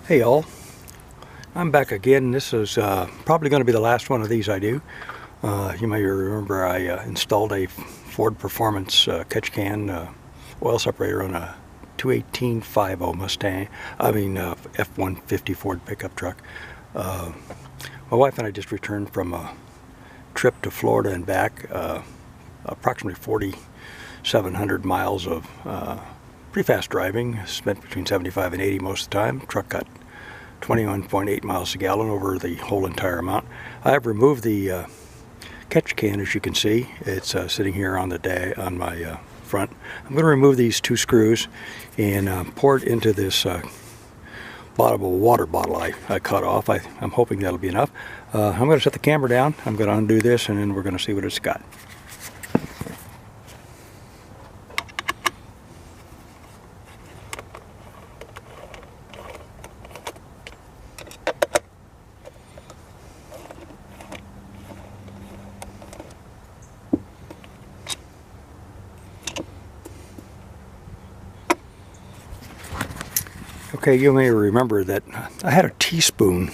Hey y'all, I'm back again. This is probably going to be the last one of these I do. You may remember I installed a Ford Performance catch can oil separator on a 218.50 Mustang, F-150 Ford pickup truck. My wife and I just returned from a trip to Florida and back, approximately 4,700 miles of pretty fast driving. Spent between 75 and 80 most of the time. Truck got 21.8 miles a gallon over the whole entire amount. I have removed the catch can, as you can see. It's sitting here on the on my front. I'm going to remove these two screws and pour it into this bottle of water bottle I cut off. I'm hoping that'll be enough. I'm going to set the camera down. I'm going to undo this, and then we're going to see what it's got. Okay, you may remember that I had a tablespoon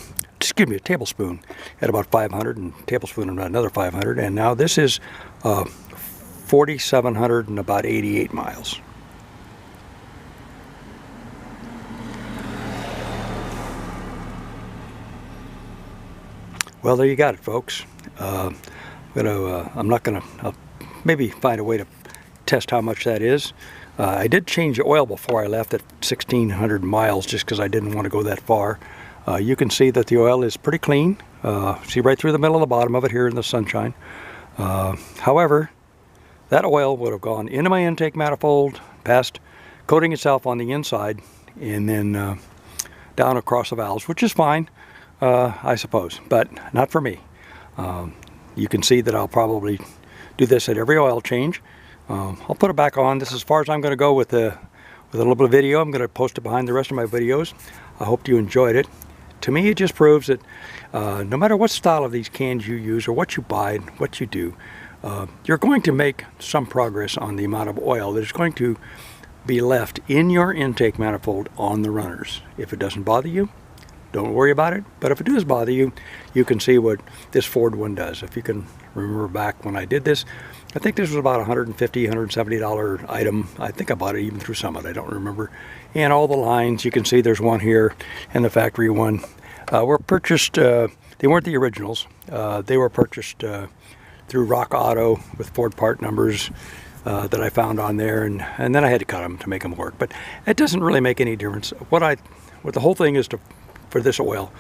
at about 500 and a tablespoon at another 500, and now this is 4,700 and about 88 miles. Well, there you got it, folks. I'll maybe find a way to test how much that is. I did change the oil before I left at 1,600 miles just because I didn't want to go that far. You can see that the oil is pretty clean. See right through the middle of the bottom of it here in the sunshine. However, that oil would have gone into my intake manifold, past coating itself on the inside, and then down across the valves, which is fine, I suppose, but not for me. You can see that I'll probably do this at every oil change. I'll put it back on. This is as far as I'm going to go with a little bit of video. I'm going to post it behind the rest of my videos. I hope you enjoyed it. To me, it just proves that no matter what style of these cans you use or what you buy, what you do, you're going to make some progress on the amount of oil that is going to be left in your intake manifold on the runners. If it doesn't bother you, don't worry about it. But if it does bother you, you can see what this Ford one does. If you can remember back when I did this, I think this was about $150, $170 item. I think I bought it even through Summit. I don't remember. And all the lines, you can see there's one here and the factory one were purchased. They weren't the originals. They were purchased through Rock Auto with Ford part numbers that I found on there, and then I had to cut them to make them work. But it doesn't really make any difference. What the whole thing is for this oil,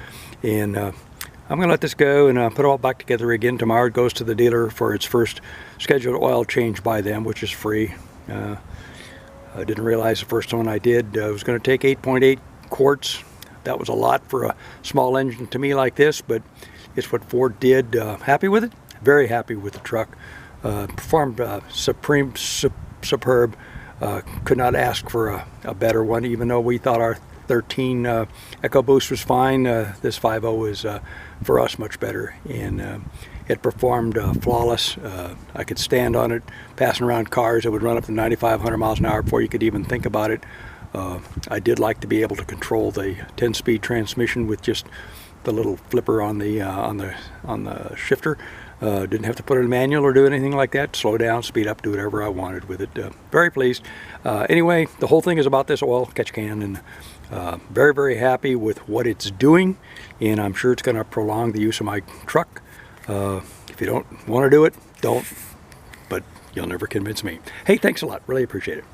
and I'm going to let this go and put it all back together again. Tomorrow it goes to the dealer for its first scheduled oil change by them, which is free. I didn't realize the first one I did was going to take 8.8 quarts. That was a lot for a small engine to me like this, but it's what Ford did. Happy with it? Very happy with the truck. Performed superb. Could not ask for a better one, even though we thought our 13 EcoBoost was fine. This 5.0 is for us much better, and it performed flawless. I could stand on it passing around cars. It would run up to 9,500 miles an hour before you could even think about it. I did like to be able to control the 10-speed transmission with just the little flipper on the shifter. Didn't have to put it in manual or do anything like that. Slow down, speed up, do whatever I wanted with it. Very pleased. Anyway, the whole thing is about this oil catch can, and very, very happy with what it's doing, and I'm sure it's going to prolong the use of my truck. If you don't want to do it, don't, but you'll never convince me. Hey, thanks a lot. Really appreciate it.